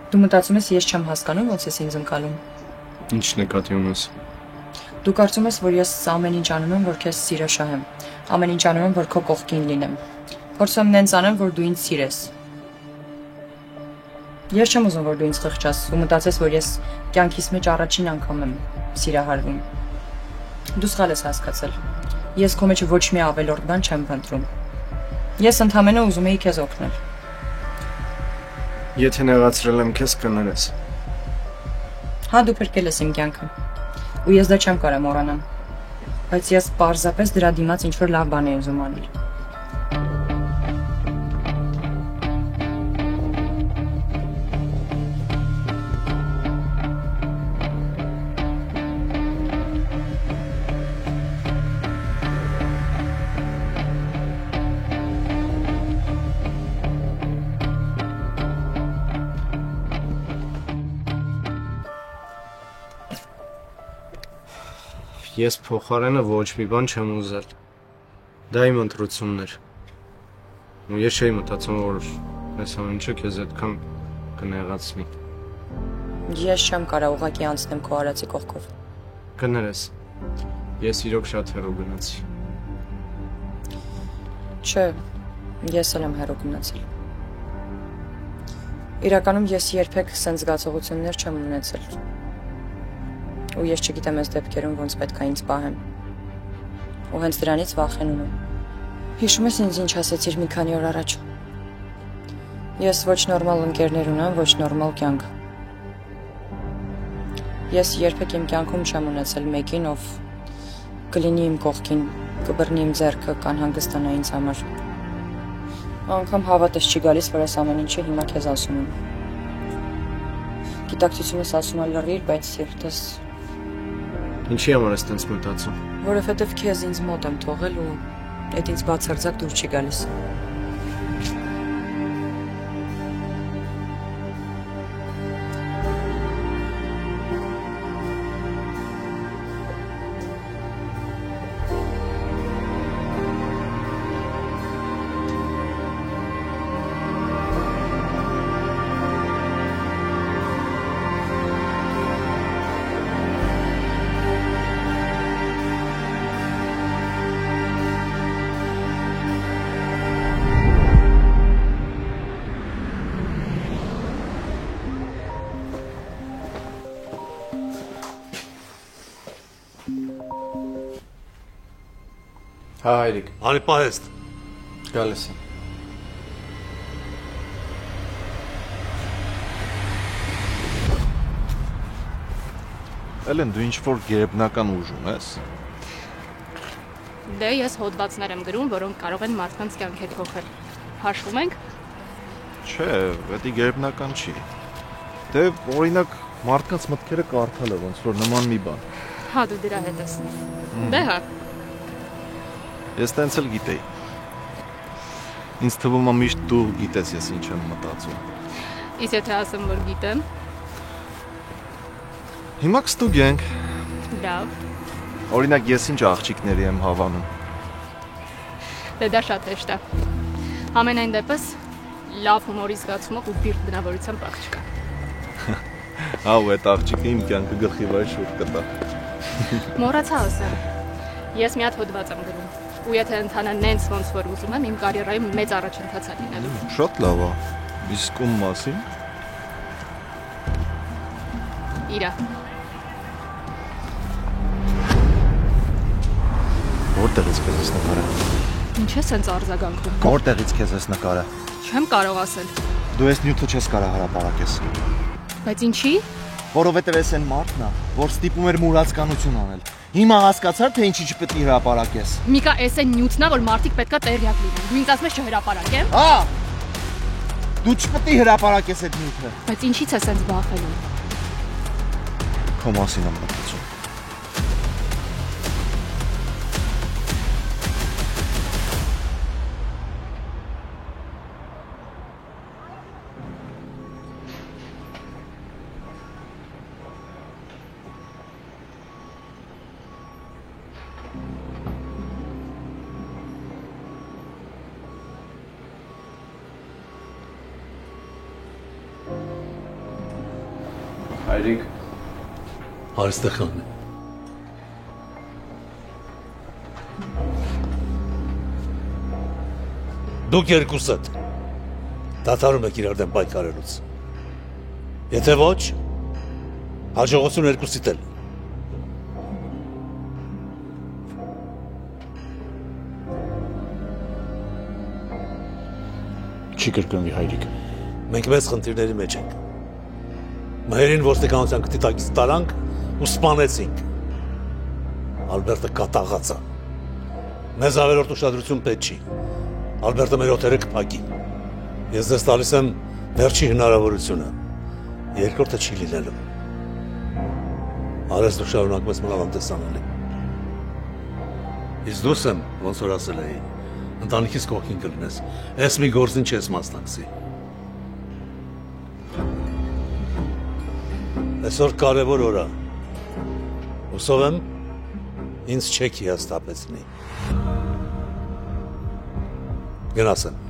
Դու մտածում ես ես չեմ հասկանում ոնց ես ինձ ընկալում։ Ինչ նկատի ունես։ Դու կարծում ես, որ ես ամեն ինչ անում եմ, որ քեզ սիրաշահեմ, ամեն ինչ անում եմ, որ քո կողքին լինեմ։ Փորձում եմ նենց անեմ, որ դու ինձ սիրես։ Ես չեմ ուզում, որ դու ինձ խղճաս ու մտածես, որ ես կյանքիս մեջ առաջին անգամ եմ սիրահարվում։ Դու սխալ ես հասկացել։ Ես քո մեջ ոչ մի ավելորդ բան չեմ փնտրում։ Ես ընդհանրապես ուզում էի քեզ օգնել։ Եթե նեղացրել եմ քեզ, կներես։ Հա, դու փրկել ես իմ կյանքը։ Ու ես դա չեմ կարող մոռանալ։ Բայց ես պարզապես դրա դիմաց ինչ-որ լավ բան եմ ուզում անել։ Ես փոխարենը ոչ մի բան չեմ ուզել։ Դա իմ ընտրությունն էր։ Ու ես չէի մտածում, որ այս ամեն ինչը քեզ այդքան կնեղացնի։ Ես չեմ կարող ուղղակի անցնեմ քո արածի կողքով։ Կներես։ Ես իրոք շատ հեռու գնացի։ Չէ, ես էլ եմ հեռու գնացել։ Իրականում ես երբեք սենց զգացողություններ չեմ ունեցել։ Ու ես չգիտեմ այս դեպքերում ոնց պետք է ինձ պահեմ։ Ու հենց դրանից վախենում եմ։ Հիշում ես ինձ ինչ ասեցիր մի քանի օր առաջ։ Ես ոչ նորմալ ընկերներ ունեմ, ոչ նորմալ կյանք։ Ես երբեք իմ կյանքում չեմ ունեցել մեկին, ով կլինի իմ կողքին, կբռնի իմ ձեռքը, կանհանգստանա ինձ համար։ Անգամ հավատես չի գալիս, որ այս ամեն ինչը հիմա քեզ ասում եմ։ Գիտակցությունս ասում է լրիվ, բայց սիրտս Ինչի համար ես տենց մտածում։ Որովհետև քեզ ինձ մոտ եմ թողել ու այդ ինձ բացարձակ դուր չի գալիս։ Հա, հայրիկ։ Անիպահեստ։ Գալիս եմ։ Էլեն, դու ինչ-որ գերբնական ուժ ունես։ Դե ես հոդվածներ եմ գրում, որոնք կարող են մարդկանց կյանքեր փոխել։ Հաշվում ենք։ Չէ, դա գերբնական չի։ Դե օրինակ մարդկանց մտքերը կարդալը ոնց որ նման մի բան։ Հա, դու դրա հետ ես։ Դե հա։ Ես տենց էլ գիտեի։ Ինձ թվում է միշտ դու գիտես ես ինչ եմ մտածում։ Իսկ եթե ասեմ, որ գիտեմ։ Հիմա կստուգենք։ Լավ։ Օրինակ ես ինչ աղջիկների եմ հավանում։ Դե դա շատ հեշտ է։ Ամենայն դեպս լավ հումորի զգացումը ու բիրտ բնավորության պակ չկա։ Հա, ու այդ աղջիկը իմ կյանքը գլխի վրա շուտ կտա։ Մոռացա ասեմ։ Ես մի հատ հոդված եմ գրում։ Ու եթե ընթանա նենց ոնց որ ուզում եմ, իմ կարիերայում մեծ առաջընթաց է լինելու։ Շատ լավ է։ Իսկ ում մասին։ Իրա։ Որտեղից քեզ էս նկարը։ Ինչ է սենց արձագանքում։ Որտեղից քեզ էս նկարը։ Չեմ կարող ասել։ Դու այս նյութը չես կարող հրապարակես։ Բայց ինչի։ Որովհետև էս այն մարդն է, որ ստիպում էր մուրացկանություն անել։ Հիմա հասկացար, թե ինչի չպետք է հրապարակես։ Միկա, էս այն նյութն է, որ մարդիկ պետքա տեղյակ լինեն։ Դու ինձ ասում ես չհրապարակեմ։ Հա։ Դու չպետք է հրապարակես այդ նյութը։ Բայց ինչի՞ց է սենց բախելում։ Քո մասին եմ մտածում։ Հայրիկ, Այստեղն է։ Դուք երկուսդ դադարում եք իրար դեմ պայքարելուց։ Եթե ոչ, հաջողություն երկուսիդ էլ։ Չի կրկնվի հայրիկ։ Մենք մեծ խնդիրների մեջ ենք։ Մայրին ոստիկանության կտիտակից տարանք ու սպանեցինք։ Ալբերտը կատաղած է։ Մեզ ավելորդ ուշադրություն պետք չի։ Ալբերտը մեր օթերը կփակի։ Ես ձեզ տալիս եմ վերջի հնարավորությունը։ Երկրորդը չի լինելու։ Արես դու շարունակում ես մնալ անտեսանալի։ Իսկ դուս եմ, ոնց որ ասել էի, ընտանիքիս կողքին կլինես, ես մի գործին չես մասնակցի։ Այսօր կարևոր օր է։ Հուսով եմ, ինձ չեք հիասթափեցնի։ Գնացեմ։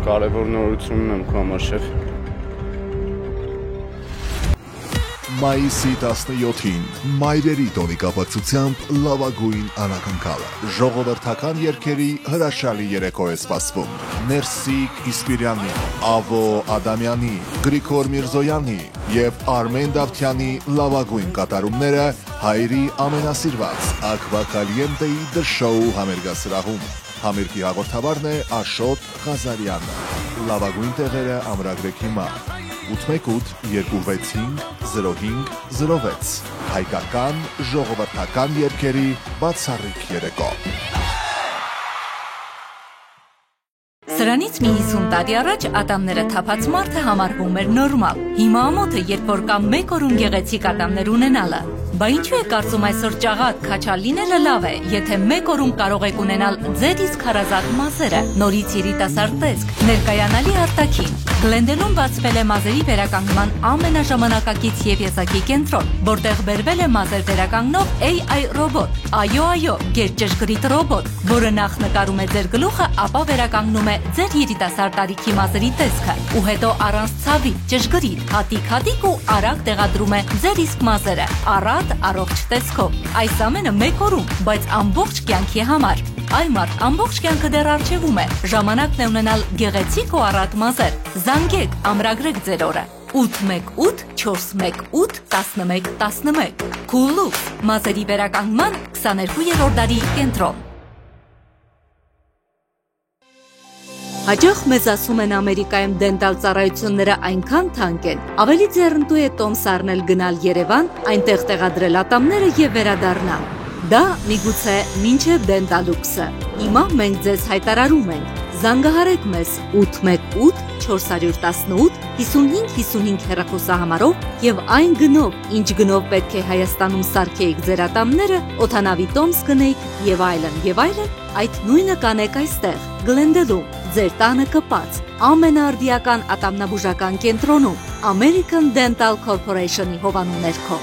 կարևոր նորությունն եմ քո համար, շեֆ։ Մայիսի 17-ին մայրերի տոնի կապակցությամբ լավագույն անակնկալը ժողովրդական երգերի հրաշալի երեկո է սպասվում։ Ներսիկ Իսպիրյանի, Ավո Ադամյանի, Գրիգոր Միրզոյանի եւ Արմեն Դավթյանի լավագույն կատարումները հայրի ամենասիրված Ակվա Կալիենտեի The Show համերգասրահում։ Համերգի հաղորդավարն է Աշոտ Ղազարյանը։ Լավագույն տեղերը ամրագրեք հիմա 818-265-0506 հայկական ժողովրդական երգերի բացառիկ երեկո։ Սրանից մի 50 տարի առաջ ատամները թափած մարդը համարվում էր նորմալ։ Հիմա ամոթը, երբ որ կա մեկ օրում գեղեցիկ ատամներ ունենալը։ Բա ինչու է կարծում այսօր ճաղատ քաչալ լինելը լավ է, եթե մեկ օրում կարող եք ունենալ ձեր իսկ հարազատ մազերը, նորից երիտասարդ տեսք, ներկայանալի արտաքին։ Գլենդելում բացվել է մազերի վերականգնման ամենաժամանակակից եւ եզակի կենտրոն, որտեղ բերվել է մազեր վերականգնող AI ռոբոտ, այո, գերճշգրիտ ռոբոտ, որը նախ նկարում է ձեր գլուխը, ապա վերականգնում է ձեր երիտասարդ տարիքի մազերի տեսքը, ու հետո առանց ցավի, ճշգրիտ, հատիկ ու արագ տեղադրում է ձեր իսկ մազերը, առատ առողջ տեսքով։ Այս ամենը մեկ օրում, բայց ամբողջ կյանքի համար։ Այ մարդ, ամբողջ կյանքը դեռ առջևում է։ Ժամանակն է ունենալ գեղեցիկ ու առատ մազեր։ Զանգեք, ամրագրեք ձեր օրը։ 818-418-1111 Cool-Looks, մազերի վերականգնման 22-րդ դարի կենտրոն։ Հաճախ մեզ ասում են Ամերիկայում դենտալ ծառայությունները այնքան թանկ են, ավելի ձեռնտու է տոմս առնել գնալ Երևան, այնտեղ տեղադրել ատամները եւ վերադառնալ։ Դա միգուցե մինչև Դենտալուքսը։ Հիմա մենք ձեզ հայտարարում ենք. զանգահարեք մեզ 818-418-5555 հեռախոսահամարով եւ այն գնով, ինչ գնով պետք է Հայաստանում սարքեիք ձեր ատամները, օդանավի տոմս գնեիք եւ այլն, այդ նույնը կանեք այստեղ, Գլենդելում, ձեր տանը կպած, ամենաարդիական ատամնաբուժական կենտրոնում, American Dental Corporation-ի հովանու ներքո։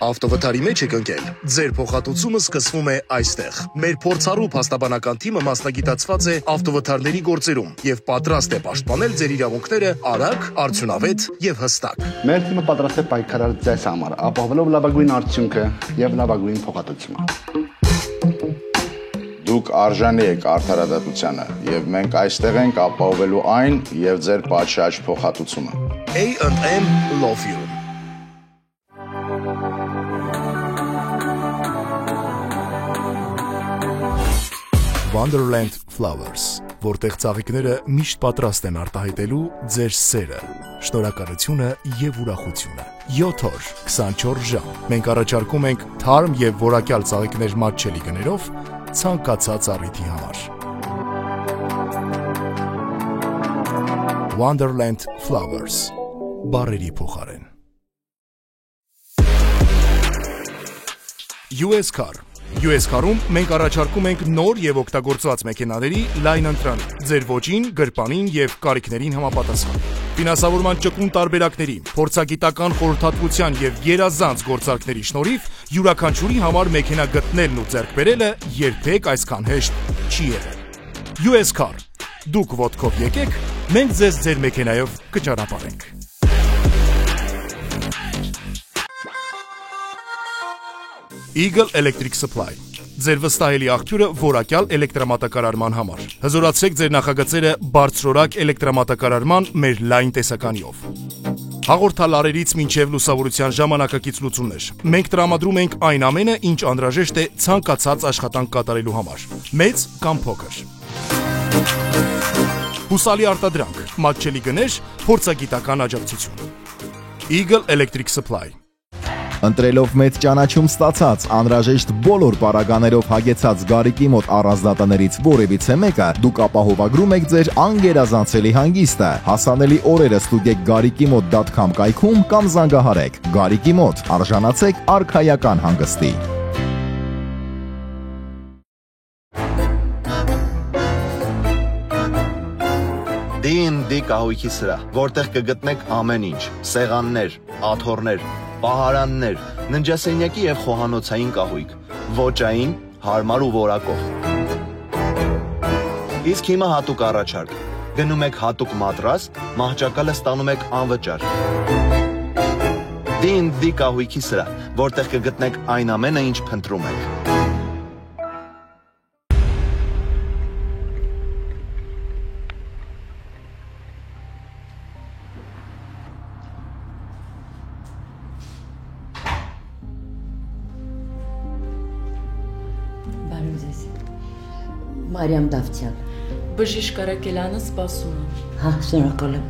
Ավտովթարի մեջ եք ընկել։ Ձեր փոխհատուցումը սկսվում է այստեղ։ Մեր փորձառու փաստաբանական թիմը մասնագիտացված է ավտովթարների գործերում եւ պատրաստ է պաշտպանել ձեր իրավունքները արագ, արդյունավետ եւ հստակ։ Մեր թիմը պատրաստ է պայքարել ձեզ համար, ապահովելով լավագույն արդյունքը եւ լավագույն փոխհատուցումը։ Դուք արժանի եք արդարադատությանը եւ մենք այստեղ ենք ապահովելու այն եւ ձեր պատշաճ փոխհատուցումը։ A&M Law Firm Wonderland Flowers, որտեղ ծաղիկները միշտ պատրաստ են արտահայտելու ձեր սերը, շնորհակալությունը եւ ուրախությունը։ 7 օր, 24 ժամ։ Մենք առաջարկում ենք թարմ եւ որակյալ ծաղիկներ մատչելի գներով ցանկացած առիթի համար։ Wonderland Flowers, բարերի փոխարեն։ US Car US Car-ում մենք առաջարկում ենք նոր եւ օգտագործված մեքենաների լայն ընտրան, ձեր ոճին, գրպանին եւ կարիքներին համապատասխան։ Ֆինանսավորման ճկուն տարբերակների, փորձագիտական խորհրդատվության եւ երազանց գործարքների շնորհիվ յուրաքանչյուրի համար մեքենա գտնելն ու ձեռք բերելը երբեք այսքան հեշտ չի եղել։ US Car, դուք ոտքով եկեք, մենք ձեզ ձեր մեքենայով կճանապարհենք։ Eagle Electric Supply. Ձեր վստահելի աղբյուրը որակյալ էլեկտրամատակարարման համար։ Հզորացրեք ձեր նախագծերը բարձրորակ էլեկտրամատակարարման մեր լայն տեսականիով։ Հաղորդալարերից մինչև լուսավորության ժամանակակից լուծումներ։ Մենք տրամադրում ենք այն ամենը, ինչ անհրաժեշտ է ցանկացած աշխատանք կատարելու համար։ Մեծ կամ փոքր։ Հուսալի արտադրանք, մատչելի գներ, փորձագիտական աջակցություն։ Eagle Electric Supply. Ընտրելով մեծ ճանաչում ստացած, անհրաժեշտ բոլոր պարագաներով հագեցած Գարիկի մոտ առանձնատներից որևիցե մեկը, դուք ապահովագրում եք ձեր անգերազանցելի հանգիստը։ Հասանելի օրերը ստուգեք garikimot.com կայքում կամ զանգահարեք։ Գարիկի մոտ արժանացեք արքայական հանգստի։ D&D կահույքի սրահ, որտեղ կգտնեք ամեն ինչ՝ սեղաններ, աթոռներ, պահարաններ, ննջասենյակի եւ խոհանոցային կահույք, ոճային, հարմար ու որակով։ Իսկ հիմա հատուկ առաջարկ։ Գնում եք հատուկ մատրաս, մահճակալը ստանում եք անվճար։ D&D կահույքի սրահ, որտեղ կգտնեք այն ամենը, ինչ փնտրում եք։ Մարիամ Դավթյան։ Բժիշկ Կարակելյանը սպասում է։ Հա, շնորհակալ եմ։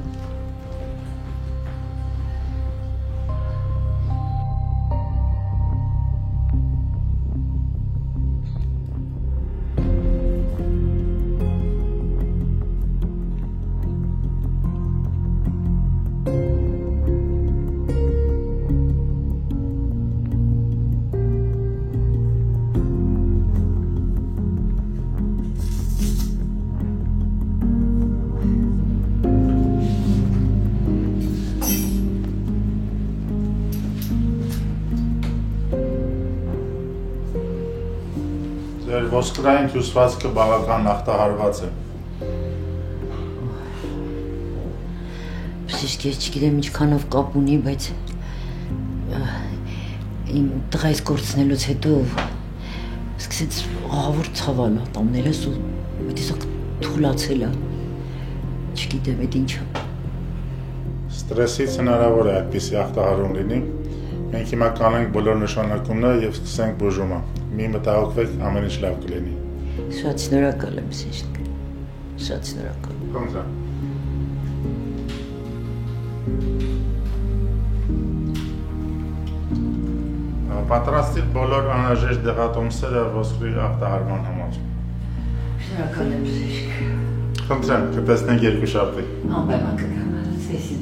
Ձեր ոսկրային հյուսվածքը բավական ախտահարված է։ Բժիշկ, ես չգիտեմ ինչքանով կապ ունի, բայց իմ տղայիս կորցնելուց հետո սկսեց աղավոր ցավալ ատամներս ու այդիսակ թուլացել է։ Չգիտեմ այդ ինչա։ Ստրեսից հնարավոր է այդպիսի ախտահարում լինի։ Մենք հիմա կանենք բոլոր նշանակումները եւ սկսենք բուժումը։ Մի մտահոգվեք, ամեն ինչ լավ կլինի։ Շատ շնորհակալ եմ, բժիշկ։ Շատ շնորհակալ։ Կոնզա։ Պատրաստիր բոլոր անհրաժեշտ դեղատոմսերը ոսկրի ախտահարման համար։ Շնորհակալ եմ, բժիշկ։ Խնդրեմ, կտեսնենք երկուշաբթի։ Անպայման կգամ, ցեսի։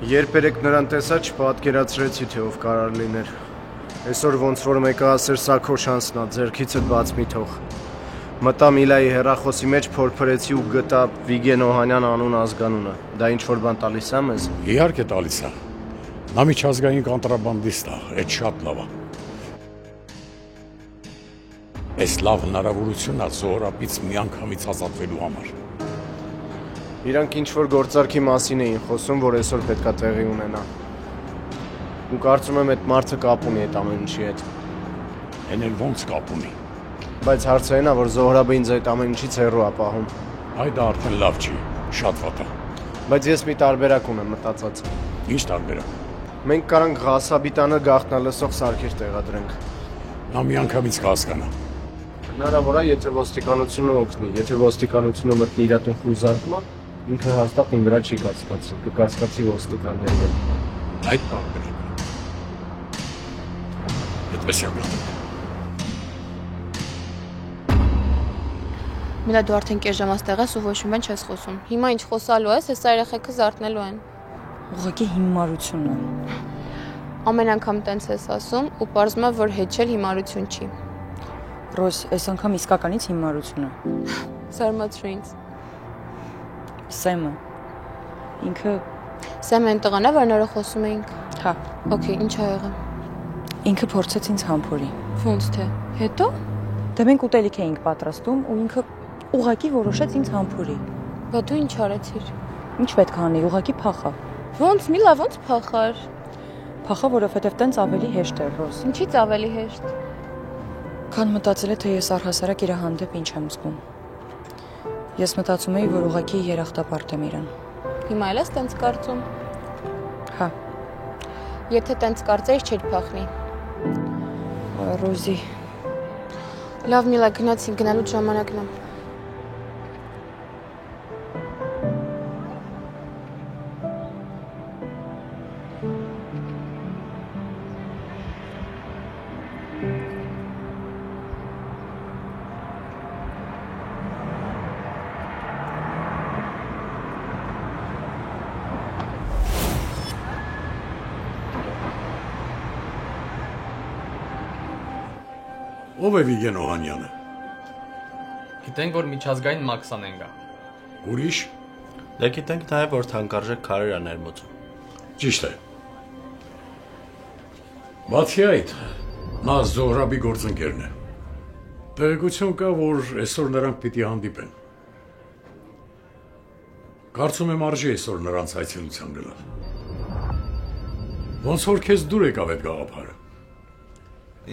Երբ երեք նրան տեսա, չպատկերացրեցի, թե ով կարող լիներ։ Այսօր ոնց որ մեկը ասեր սա քո շանսն է, ձեռքիցդ բաց մի թող։ Մտա Միլայի հեռախոսի մեջ փորփրեցի ու գտա Վիգեն Օհանյան անուն ազգանունը։ Դա ինչ որ բան տալիս է մեզ։ Իհարկե տալիս է։ Նա միջազգային կոնտրաբանդիստ է, այդ շատ լավ է։ Այս լավ հնարավորությունն է զորապից միանգամից ազատվելու համար։ Իրանք ինչ որ գործարքի մասին էին խոսում, որ այսօր պետքա տեղի ունենա։ Ու կարծում եմ այդ մարդը կապ ունի այդ ամեն ինչի հետ։ Էն էլ ոնց կապ ունի։ Բայց հարցը այն է, որ Զոհրաբը ինձ այդ ամեն ինչից հեռու է պահում։ Այ դա արդեն լավ չի, շատ վատ է։ Բայց ես մի տարբերակ ունեմ մտածած։ Ինչ տարբերակ։ Մենք կարանք Ղասաբի տանը գաղտնալսող սարքեր տեղադրենք։ Նա միանգամից կհասկանա։ Հնարավոր է, եթե ոստիկանությունը օգնի, եթե ոստիկանությունը մտնի իր տուն խուզարկումա, ինքը հաստատ իմ վրա չի կասկածի, կկասկածի ոստիկանները։ Այդ տարբերակ։ Այդպես է գնում։ Միլա դու արդեն կես ժամ աստեղ ես ու ոչ մի բան չես խոսում։ Հիմա ինչ խոսալու ես, հեսա երեխեքը զարթնելու են։ Ուղղակի հիմարությունն է։ ամեն անգամ տենց ես ասում ու պարզվում է, որ հետչել հիմարություն չի։ Ռոզ, այս անգամ իսկականից հիմարություն է։ Զարմացրու ինձ։ Սեմը։ Ինքը Սեմը այն տղան է, որ նորը խոսում էինք։ Հա։ Okay, ինչ ա եղել։ Ինքը փորձեց ինձ համբուրի։ Ոնց թե։ Հետո։ Դե մենք ուտելիք էինք պատրաստում ու ինքը ուղակի որոշեց ինձ համբուրի։ Բա դու ինչ արեցիր։ Ինչ պետք է անել, ուղակի փախա։ Ոնց, մի լավ ոնց փախար։ Փախա, որովհետև տենց ավելի հեշտ է, Ռոզ։ Ինչի՞ց ավելի հեշտ։ Քան մտածել է, թե ես առհասարակ իր հանդեպ ինչ եմ զգում։ Ես մտածում էի, որ ուղակի երախտապարտ եմ իրան։ Հիմա էլ ես տենց կարծում։ Հա։ Եթե տենց կարծեիր, չէր փախնի։ Ռոզի։ Լավ, Միլա, գնացինք, գնալու ժամանակն է։ Ով է Վիգեն Օհանյանը։ Գիտենք, որ միջազգային Մաքսանեն գա։ Ուրիշ։ Դե գիտենք նաև, որ թանկարժեք քարեր է ներմուծում։ Ճիշտ է։ Բացի այդ, նա Զոհրաբի գործընկերն է։ Տեղեկություն կա, որ այսօր նրանք պիտի հանդիպեն։ Կարծում եմ արժի այսօր նրանց այցելության գնալ։ Ոնց որ քեզ դուր եկավ այդ գաղափարը։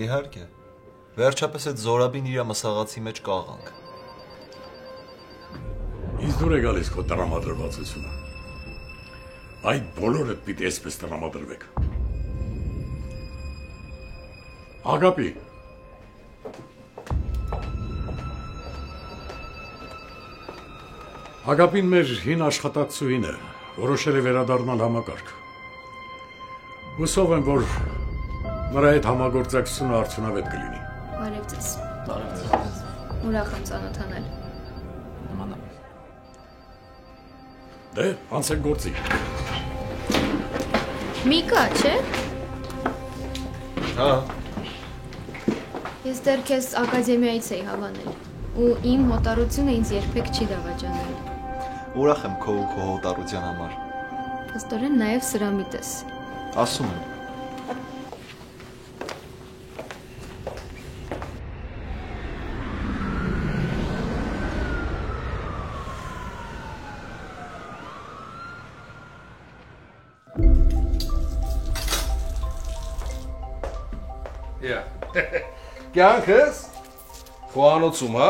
Իհարկե։ Վերջապես այդ Զորաբին իր մսաղացի մեջ կաղանք։ Ինձ դուր է գալիս քո տրամադրվածությունը։ Այդ բոլորը պիտի այսպես տրամադրվեք։ Ագապի։ Ագապին մեր հին աշխատակցուհին է, որոշել է վերադառնալ համակարգ։ Հուսով եմ, որ նրա հետ համագործակցությունը արդյունավետ կլինի։ Բարև ձեզ։ Բարև ձեզ։ Ուրախ եմ ծանոթանել։ Նմանապես։ Դե, անցեք գործի։ Միկա, չէ՞։ Հա։ Ես դեռ քեզ ակադեմիայից էի հավանել ու իմ հոտարությունը ինձ երբեք չի դավաճանել։ Ուրախ եմ քո ու քո հոտարության համար։ Փաստորեն նաև սրամիտ ես։ Ասում եմ։ Կյանքս խոհանոցում, հա?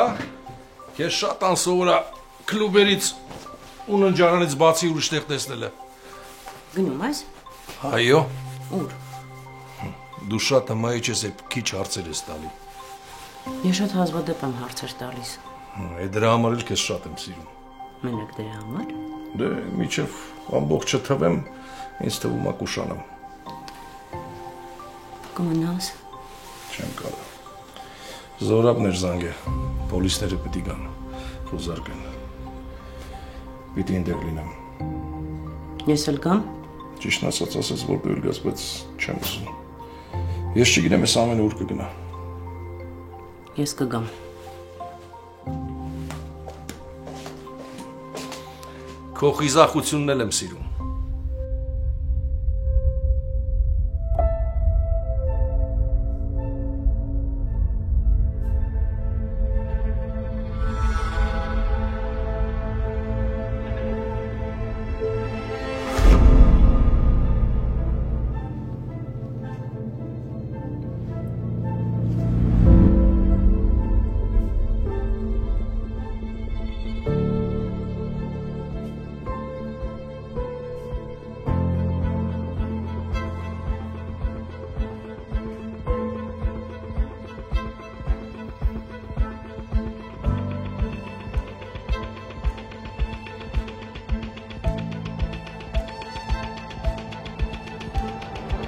Քեզ շատ անսովոր է կլուբերից ու ննջարանից բացի ուրիշ տեղ տեսնելը։ Գնում ես։ Այո։ Ուր։ Դու շատ հմայիչ ես, երբ քիչ հարցեր ես տալի։ Ես շատ հազվադեպ եմ հարցեր տալիս։ Է դրա համար էլ քեզ շատ եմ սիրում։ Մենակ դրա համար։ Դե միջև ամբողջ չթվեմ, ինձ թվում է կուշանամ։ Կմնաս։ Չեմ կարող։ Զորաբն էր զանգե, պոլիսները պիտի գան, խոզարկեն։ Պիտի ինտեղ լինեմ։ Ես էլ գամ։ Ճիշտն ասած ասես, որ դու էլ գաս, բայց չեմ ուզում։ Ես չգիտեմ, ես ամեն ուր կգնա։ Ես կգամ։ Քո խիզախությունն էլ եմ սիրում։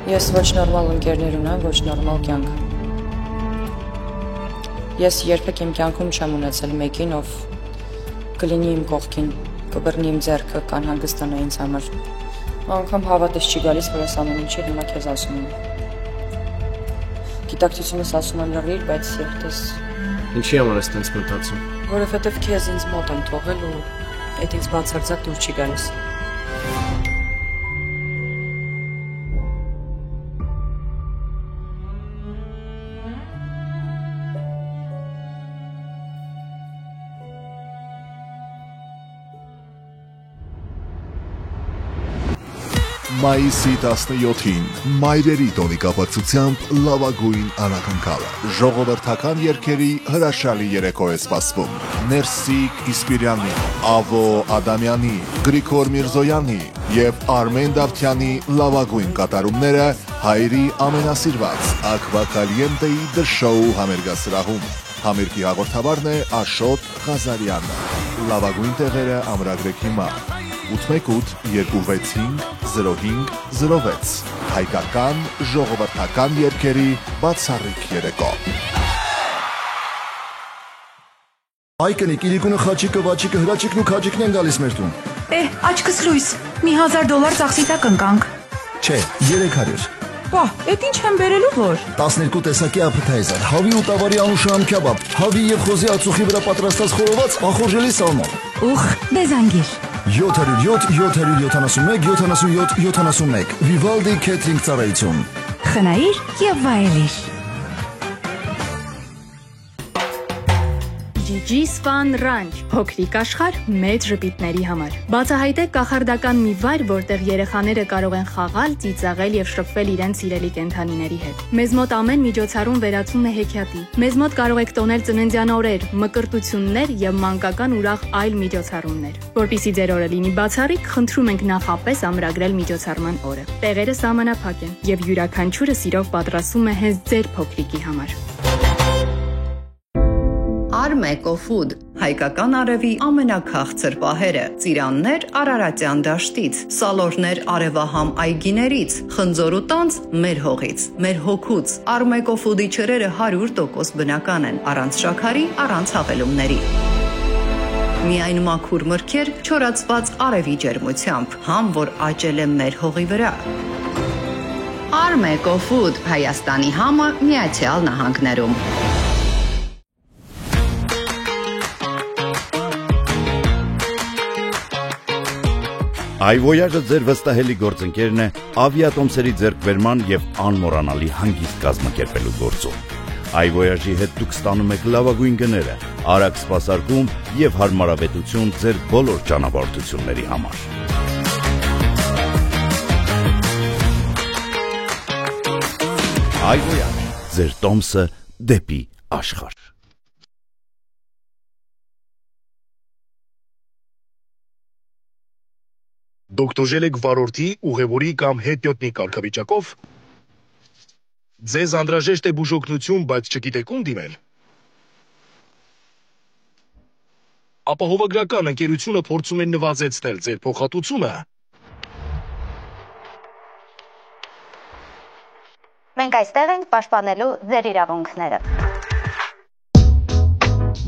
Ես ոչ նորմալ ընկերներ ունեմ, ոչ նորմալ կյանք։ Ես երբեք իմ կյանքում չեմ ունեցել մեկին, ով կլինի իմ կողքին, կբռնի իմ ձեռքը, կանհանգստանա ինձ համար։ Անգամ հավատես չի գալիս, որ ես ամեն ինչը հիմա քեզ ասում եմ։ Գիտակցությունս ասում եմ լրիվ, բայց սիրտս Ինչի համար ես տենց մտածում։ Որովհետև քեզ ինձ մոտ եմ թողել ու այդ ինձ բացարձակ դուր չի գալիս։ Մայիսի 17-ին մայրերի տոնի կապակցությամբ լավագույն անակնկալը ժողովրդական երգերի հրաշալի երեկո է սպասվում Ներսիկ Իսպիրյանի, Ավո Ադամյանի, Գրիգոր Միրզոյանի եւ Արմեն Դավթյանի լավագույն կատարումները հայրի ամենասիրված Ակվա Կալիենտեի The Show համերգասրահում Համերգի հաղորդավարն է Աշոտ Ղազարյանը լավագույն տեղերը ամրագրեք հիմա 818-265-0506 հայկական ժողովրդական երգերի բացառիկ երեկո Այկնիկ, իրիկունը խաչիկը, վաչիկը, հրաչիկն ու քաջիկն են գալիս մեր տուն աչքս լույս, մի $1000 ծախսի տակ ընկանք Չէ, 300 Պահ, էդ ինչ եմ բերելու որ 12 տեսակի ապրթայզար, հավի ու տավարի անուշահամ քյաբաբ, հավի եւ խոզի ածուխի վրա պատրաստած խորոված ախորժելի սալմոն Ուխ, դեզանգիր 707-777-77-71 Vivaldi Catering ծառայություն Խնայիր եւ վայելիր Gigi Span Ranch Փոքրիկ աշխարհ մեծ ժպիտների համար Բացահայտեք կախարդական մի վայր, որտեղ երեխաները կարող են խաղալ, ծիծաղել եւ շփվել իրենց սիրելի կենդանիների հետ Մեզ մոտ ամեն միջոցառում վերածվում է հեքիաթի Մեզ մոտ կարող եք տոնել ծննդյան օրեր, մկրտություններ եւ մանկական ուրախ այլ միջոցառումներ Որպեսզի ձեր օրը լինի բացառիկ, խնդրում ենք նախապես ամրագրել միջոցառման օրը Տեղերը սահմանափակ են եւ յուրաքանչյուրը սիրով պատրաստվում է հենց ձեր փոքրիկի համար Armeco Food հայկական արևի ամենաքաղցր պահերը ծիրաններ Արարատյան դաշտից սալորներ արևահամ այգիներից խնձոր ու տանձ մեր հողից մեր հոգուց Armeco Food-ի ճրերը 100% բնական են առանց շաքարի առանց հավելումների Միայն մաքուր մրգեր չորացված արևի ջերմությամբ համ որ աճել է մեր հողի վրա Armeco Food Հայաստանի համը Միացյալ Նահանգներում iVoyage-ը ձեր վստահելի գործընկերն է ավիատոմսերի ձեռքբերման եւ անմոռանալի հանգիստ կազմակերպելու գործում։ iVoyage-ի հետ դուք ստանում եք լավագույն գները, արագ սպասարկում եւ հարմարավետություն ձեր բոլոր ճանապարհորդությունների համար։ iVoyage ձեր տոմսը դեպի աշխարհ։ Դուք տուժել եք վարորդի, ուղևորի կամ հետիոտնի կարգավիճակով։ Ձեզ անհրաժեշտ է բուժօգնություն, բայց չգիտեք ում դիմել։ Ապահովագրական ընկերությունը փորձում է նվազեցնել ձեր փոխհատուցումը։ Մենք այստեղ ենք պաշտպանելու ձեր իրավունքները։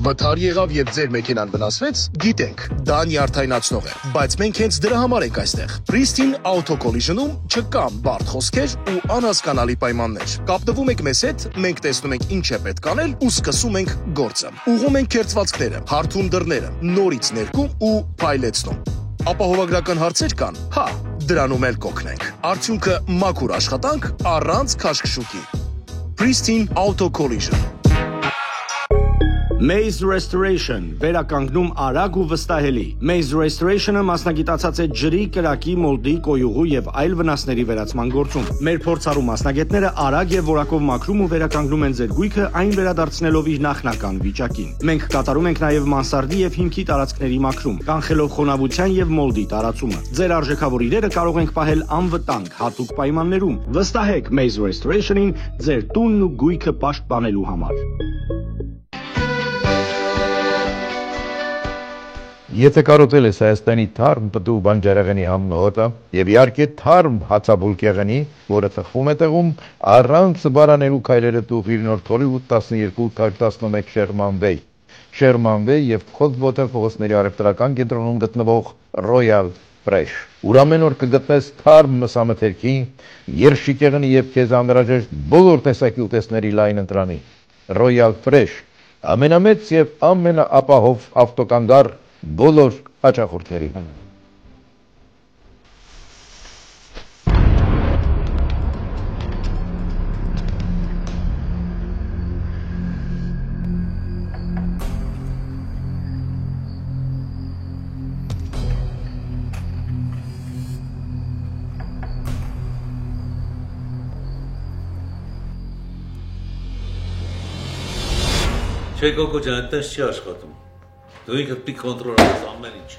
Վթար եղավ եւ ձեր մեքենան վնասվեց, գիտենք, դա նյարդայնացնող է, բայց մենք հենց դրա համար ենք այստեղ։ Pristine Auto Collision-ում չկան բարդ խոսքեր ու անհասկանալի պայմաններ։ Կապտվում եք մեզ հետ, մենք տեսնում ենք ինչ է պետք անել ու սկսում ենք գործը։ Ուղղում ենք քերծվածքները, հարթում դռները, նորից ներկում ու փայլեցնում։ Ապահովագրական հարցեր կան, հա, դրանում էլ կօգնենք։ Արդյունքը մաքուր աշխատանք առանց քաշքշուկի։ Pristine Auto Collision Maze Restoration վերականգնում արագ ու վստահելի։ Maze Restoration-ը մասնագիտացած է ջրի, կրակի, մոլդի, կոյուղու եւ այլ վնասների վերացման գործում։ Մեր փորձառու մասնագետները արագ եւ որակով մաքրում ու վերականգնում են ձեր գույքը, այն վերադարձնելով իր նախնական վիճակին։ Մենք կատարում ենք նաեւ մանսարդի եւ հիմքի տարածքների մաքրում, կանխելով խոնավության եւ մոլդի տարածումը։ Ձեր արժեքավոր իրերը կարող ենք պահել անվտանգ, հատուկ պայմաններում։ Վստահեք Maze Restoration-ին ձեր տունն ու գույքը պաշտպանելու համար։ Եթե կարոտել ես Հայաստանի թարմ պտու բանջարեղենի համնոտը եւ իհարկե թարմ հացաբուլկեղենի, որը թխվում է տեղում, առանց բարանելու քայլերը տուղիր նոր Hollywood 12-11 Sherman Way եւ Coldwater փողոցների առևտրական կենտրոնում գտնվող Royal ֆրեշ։ Ուրամեն օր կգտնես թարմ մսամթերքի, երշիկեղնի եւ քեզ անհրաժեշտ բոլոր տեսակի ուտեստների լայն ընտրանի։ Royal Fresh ամենամեծ եւ ամենաապահով ավտոկանգար բոլոր հաճախորդների։ Չէ գոգո ջան, այդպես չի աշխատում։ Դու ինքդ պիտի կոնտրոլես ամեն ինչ։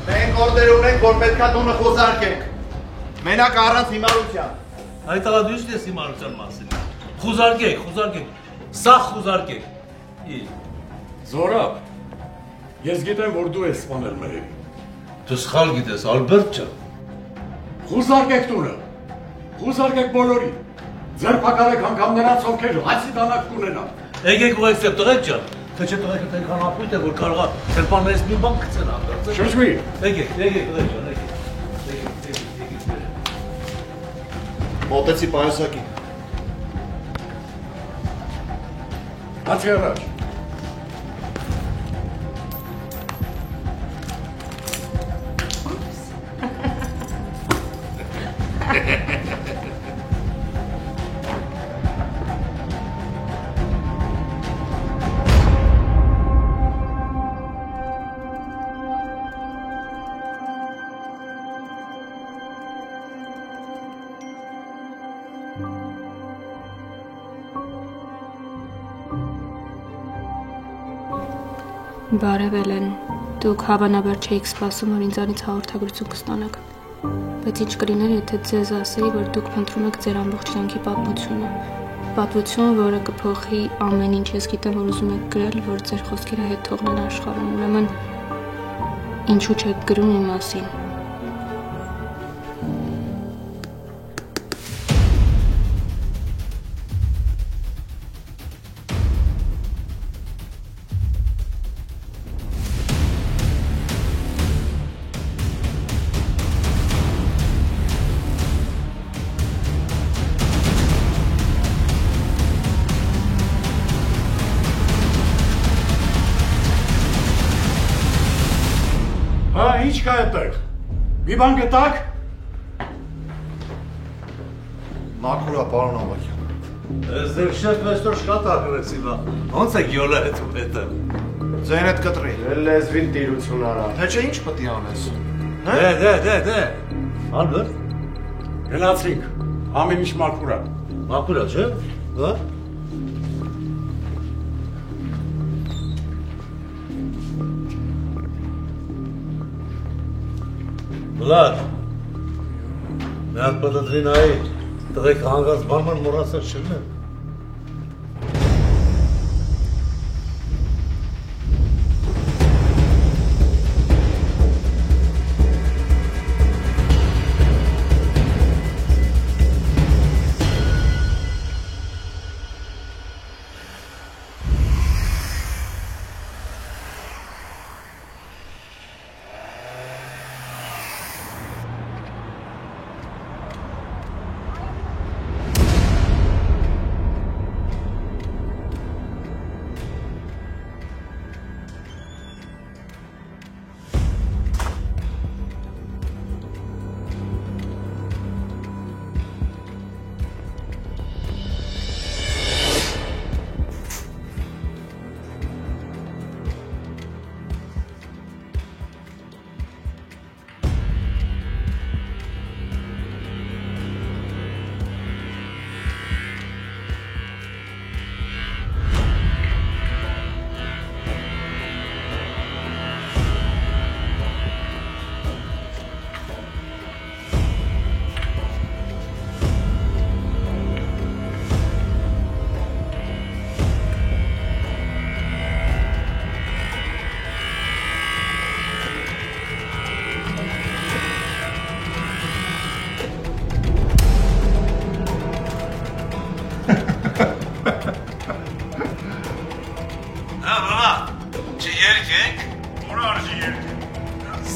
Մենք օրդեր ունենք, որ պետքա տունը խոզարկենք։ Մենակ առանց հիմարության։ Այդ աղա դու ինչ ես հիմարության մասին։ Խոզարկեք։ Սաղ խոզարկեք։ Զորապ, ես գիտեմ, որ դու ես սպանել մերին։ Դու սխալ գիտես, Ալբերտ ջան։ Խոզարկեք տունը։ Խոզարկեք բոլորին։ Ձերբակալեք անգամ նրանց, ովքեր հացի դանակ կունենան։ Եկեք ուղեկցեք տղեկ ջան, թե չէ տղեկը այնքան ապույտ է, որ կարողա ձերբաններից մի բան գցեն անդարձ։ Շրջվի։ Եկեք տղեկ ջան, եկեք։ Մոտեցի պայուսակին։ Հացի առաջ։ Բարև Էլեն, դուք հավանաբար չէիք սպասում, որ ինձանից հաղորդագրություն կստանաք, բայց ինչ կլիներ, եթե ձեզ ասեի, որ դուք փնտրում եք ձեր ամբողջ կյանքի պատմությունը, որը կփոխի ամեն ինչ, ես գիտեմ, որ ուզում եք գրել, որ ձեր խոսքերը հետ թողնեն աշխարհում, ուրեմն ինչու չեք գրում իմ մասին։ Ինչ կա այդտեղ։ Մի բան գտաք։ Մաքուրա, պարոն Ավագյան։ Ես դեր շեֆ մեստոր շատ ագրեսիվ է։ Ոնց է գյոլը հետը։ Ձեն հետ կտրի։ Լեզվին տիրություն արա։ Թե չէ ինչ պետք է անես։ Դե։ Ալբերտ։ Գնացինք։ Ամեն ինչ մաքուրա։ Մաքուրա, չէ՞։ Հա։ Լար, մի հատ պտտրի նայի, տղեկ հանգած բանմար մորացար չլնեմ։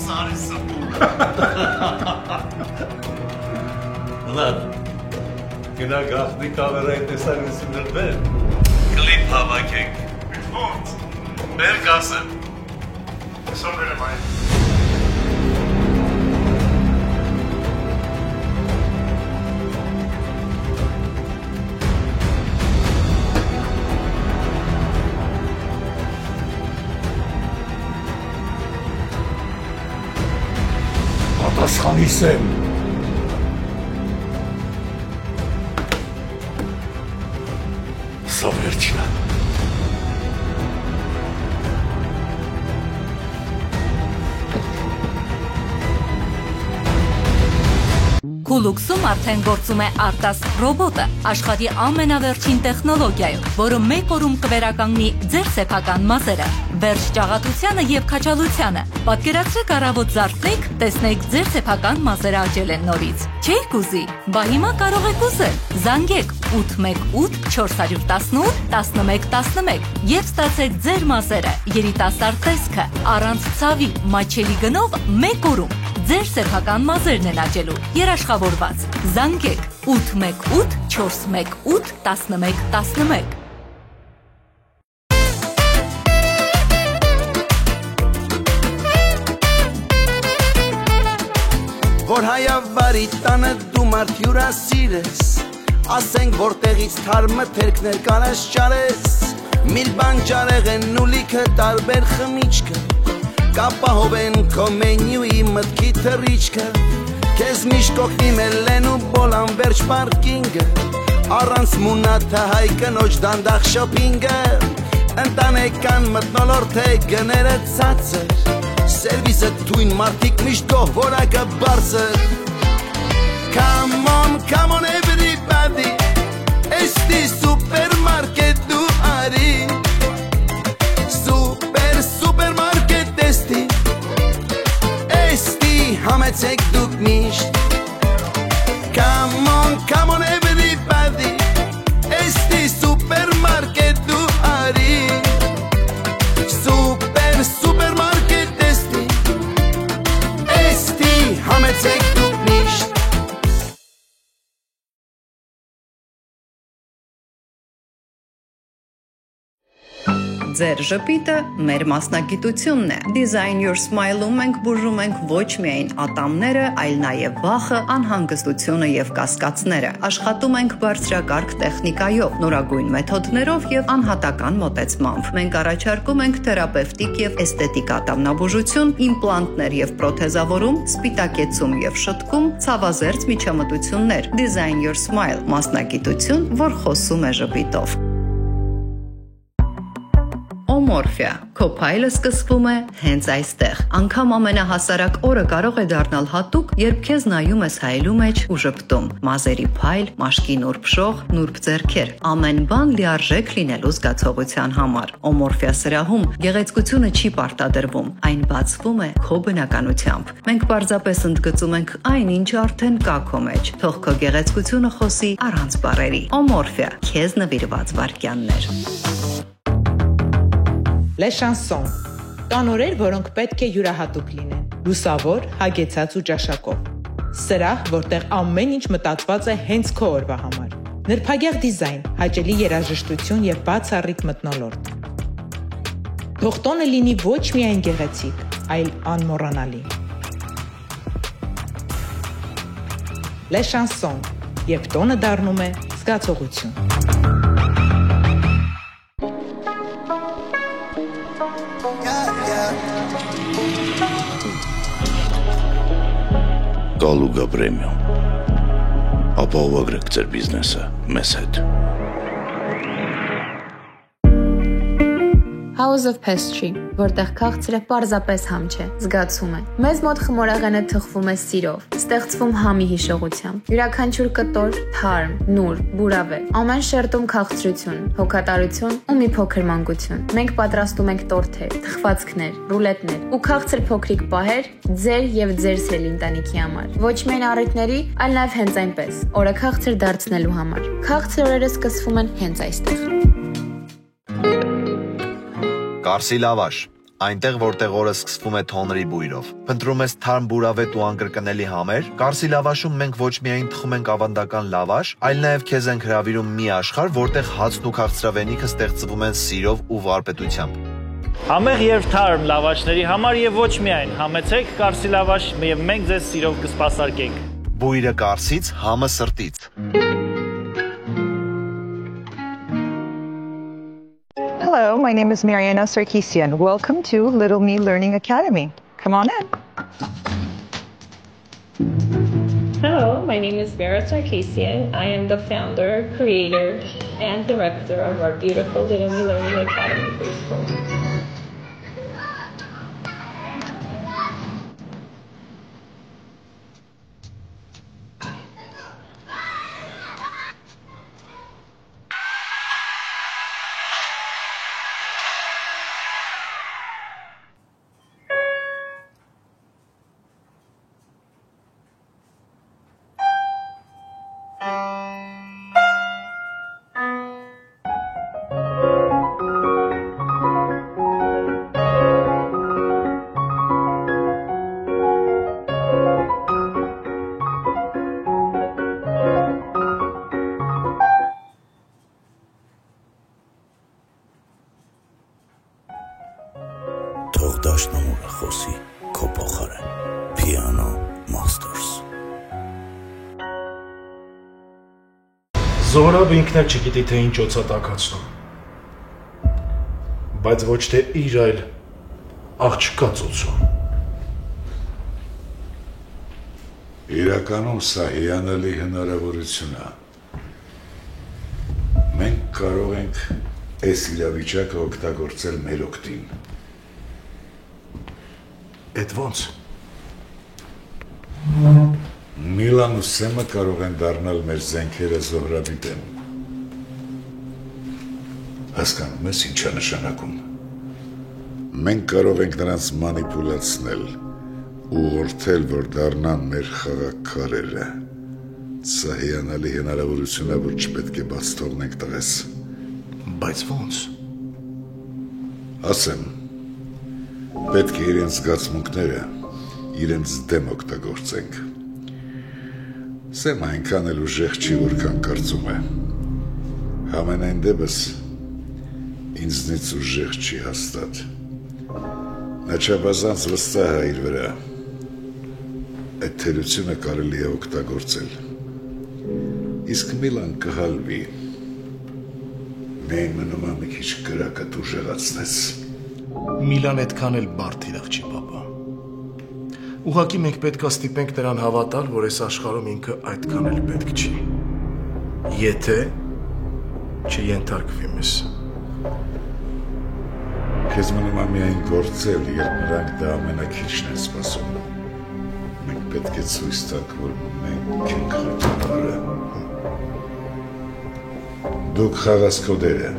Սարի սպուր։ Լավ։ Գնա գախնի կամերայի տեսանյութներ բեր։ Կլիպ հավաքենք։ Ո՞նց։ Բեր գասեմ։ Սովորել եմ այն։ Պատասխանիս եմ։ Սա վերջն է։ Կուլուքսում արդեն գործում է Artas ռոբոտը, աշխարհի ամենավերջին տեխնոլոգիայով, որը մեկ օրում կվերականգնի ձեր սեփական մազերը, վերջ ճաղատությանը եւ քաչալությանը։ Պատկերացրեք առավոտ զարթնեք, տեսնեք ձեր սեփական մազերը աճել են նորից։ Չէ՞ք ուզի, բա հիմա կարող եք ուզել։ Զանգեք 818 418 1111 եւ ստացեք ձեր մազերը երիտասարդ տեսքը առանց ցավի, մաչելի գնով մեկ օրում։ Ձեր սեփական մազերն են աճելու, երաշխավորված։ Զանգեք 818 418 1111։ Որ հայավ բարի տանը դու մարդ հյուրասիր ես, ասենք որտեղից թարմը թերքներ կարաս ճարես, միլ բան ճարեղեն ու լիքը տարբեր խմիչքը, կապահով են քո մենյուի մտքի թռիչքը, քեզ միշտ կօգնի մելեն ու բոլան վերջ պարկինգը, առանց մունաթը հայ կնոջ դանդաղ շոփինգը, ընտանեկան մթնոլորտ է գները ցածր, սերվիսը թույն մարդիկ միշտ գոհ որակը բարձր, come on everybody, էստի սուպերմարկետ դու արի, սուպերմարկետ էստի, էստի համեցեք դուք միշտ, come on everybody, էստի սուպերմարկետ դու արի, սուպերմարկետ էստի, էստի համեցեք դուք միշտ, Ձեր ժպիտը մեր մասնագիտությունն է։ Design Your Smile-ում մենք բուժում ենք ոչ միայն ատամները, այլ նաև վախը, անհանգստությունը եւ կասկածները։ Աշխատում ենք բարձրակարգ տեխնիկայով, նորագույն մեթոդներով եւ անհատական մոտեցմամբ։ Մենք առաջարկում ենք թերապևտիկ եւ էսթետիկ ատամնաբուժություն, իմպլանտներ եւ պրոթեզավորում, սպիտակեցում եւ շտկում, ցավազերծ միջամտություններ։ Design Your Smile մասնագիտություն, որ խոսում է ժպիտով։ Օմորֆիա, քո փայլը սկսվում է հենց այստեղ։ Անկամ ամենահասարակ օրը կարող է դառնալ հատուկ, երբ քեզ նայում ես հայելու մեջ ու ժպտում։ Մազերի փայլ, մաշկի նուրբ շող, նուրբ ձեռքեր, ամեն բան լիարժեք լինելու զգացողության համար։ Օմորֆիա սրահում գեղեցկությունը չի պարտադրվում, այն բացվում է քո բնականությամբ։ Մենք պարզապես ընդգծում ենք այն, ինչը արդեն կա քո մեջ։ Թող քո գեղեցկությունը խոսի առանց բառերի։ Օմորֆիա, քեզ նվիրված վայրկյաններ։ Les chansons, կան օրեր, որոնք պետք է յուրահատուկ լինեն, լուսավոր, հագեցած ու ճաշակով։ Սրահ, որտեղ ամեն ինչ մտածված է հենց քո օրվա համար։ Նրբագեղ դիզայն, հաճելի երաժշտություն եւ բացառիկ մթնոլորտ։ Թող տոնը լինի ոչ միայն գեղեցիկ, այլ անմոռանալի։ Les chansons, երբ տոնը դառնում է զգացողություն։ Կալուգա պրեմիում։ Ապահովագրեք ձեր բիզնեսը մեզ հետ։ House of Pastry, որտեղ քաղցրը պարզապես համ չէ, զգացում է։ Մեզ մոտ խմորեղենը թխվում է սիրով, ստեղծվում համի հիշողությամբ։ Յուրաքանչյուր կտոր թարմ, նուրբ, բուրավե, ամեն շերտում քաղցրություն, հոգատարություն ու մի փոքր մանկություն։ Մենք պատրաստում ենք տորթեր, թխվածքներ, ռուլետներ ու քաղցր փոքրիկ պահեր ձեր եւ ձեր սիրելի ընտանիքի համար։ Ոչ միայն առիթների, այլ նաեւ հենց այնպես, օրը քաղցր դարձնելու համար։ Քաղցր օրերը սկսվում են հենց այստեղ։ Կարսի լավաշ, այնտեղ որտեղ օրը սկսվում է թոնրի բույրով։ Փնտրում ես թարմ բուրավետ ու անկրկնելի համեր, Կարսի լավաշում մենք ոչ միայն թխում ենք ավանդական լավաշ, այլ նաև քեզ ենք հրավիրում մի աշխարհ, որտեղ հացն ու քաղցրավենիքը ստեղծվում են սիրով ու վարպետությամբ։ Համեղ եւ թարմ լավաշների համար եւ ոչ միայն համեցեք Կարսի լավաշ եւ մենք ձեզ սիրով կսպասարկենք։ Բույրը Կարսից, համը սրտից։ Hello, my name is Mariana Sarkisian. Welcome to Little Me Learning Academy. Come on in. Hello, my name is Vera Sarkisian. I am the founder, creator, and director of our beautiful Little Me Learning Academy preschool. Թող դաշնամուրը խոսի քո փոխարեն։ Piano Masters։ Զորավ ինքն էլ չգիտի թե ինչ օծա տակացնում։ Բայց ոչ թե իր, այլ աղջկա ծոցում։ Իրականում սա հիանալի հնարավորություն է։ Մենք կարող ենք այս իրավիճակը օգտագործել մեր օգտին։ Էդ ոնց։ Միլան ու Սեմը կարող են դառնալ մեր զենքերը Զոհրաբի դեմ։ Հասկանում ես ինչ է նշանակում։ Մենք կարող ենք նրանց մանիպուլացնել, ուղղորդել, որ դառնան մեր խաղաքարերը։ Սա հիանալի հնարավորություն է, որ չպետք է բաց թողնենք տղես։ Բայց ոնց։ Ասեմ, պետք է իրենց զգացմունքները իրենց դեմ օգտագործենք։ Սեմ այնքան էլ ուժեղ չի, որքան կարծում է։ Համենայն դեպս ինձնից ուժեղ չի հաստատ։ Նա չափազանց վստահ է իր վրա։ Այդ թերությունը կարելի է օգտագործել։ Իսկ Միլան կհալվի։ Միայն մնում է մի քիչ կրակը ուժեղացնես։ Միլան այդքան էլ բարդ իրեղ չի, պապա։ Ուղղակի մենք պետք է ստիպենք նրան հավատալ, որ այս աշխարհում ինքը այդքան էլ պետք չի։ Եթե չենթարկվի մեզ։ Քեզ մնում է միայն գործել, երբ նրանք դա ամենաքիչն են սպասում։ Մենք պետք է ցույց տանք, որ մենք ենք խաղացողները։ Դուք խաղացողները։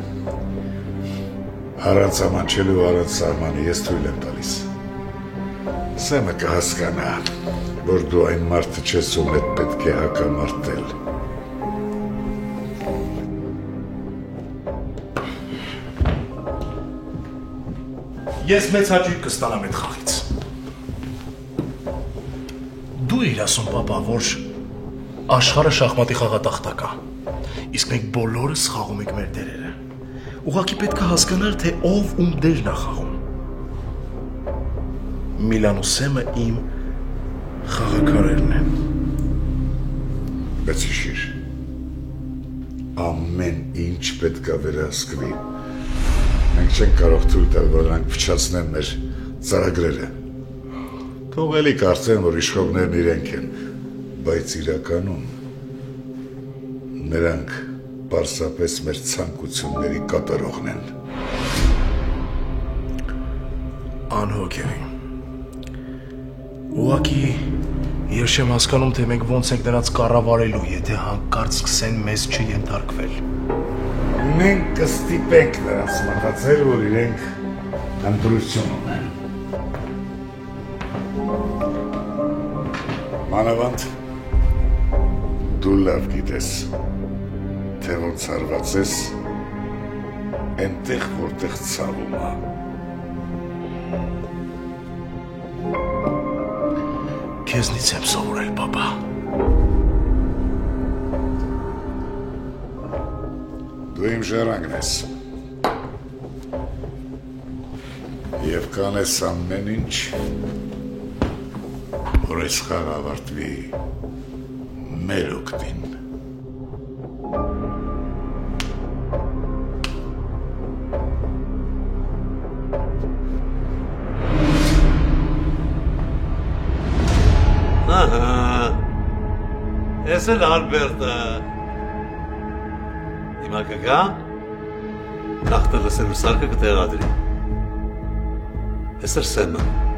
Առանց ամանչելու առանց սահմանի ես թույլ եմ տալիս։ Սեմը կհասկանա, որ դու այն մարդը չես, ում հետ պետք է հակամարտել։ Ես մեծ հաճույք կստանամ այդ խաղից։ Դու իր ասում, պապա, որ աշխարհը շախմատի խաղատախտակ է, իսկ մենք բոլորս խաղում ենք մեր դերերը։ Ուղղակի պետք է հասկանալ, թե ով ում դերն է խաղում։ Միլան ու Սեմը իմ խաղաքարերն են։ Բայց հիշիր, ամեն ինչ պետք է վերահսկվի։ Մենք չենք կարող թույլ տալ, որ նրանք փչացնեն մեր ծրագրերը։ Թող էլի կարծեն, որ իշխողներն իրենք են, բայց իրականում նրանք պարզապես մեր ցանկությունների կատարողն են։ Անհոգերի։ Ուղղակի ես չեմ հասկանում, թե մենք ոնց ենք նրանց կառավարելու, եթե հանկարծ սկսեն մեզ չենթարկվել։ Մենք կստիպենք նրանց մտածել, որ իրենք ընտրություն ունեն։ Մանավանդ դու լավ գիտես, թե ոնց արված ես, այնտեղ որտեղ ցավում է։ Քեզնից եմ սովորել, պապա։ Դու իմ ժառանգն ես։ Եվ կանես ամեն ինչ, որ այս խաղը ավարտվի մեր օգտին։ Ես էլ Ալբերտը։ Հիմա կգա, նախ տղսելու սարկը կտեղադրի։ Ես էլ Սեմը։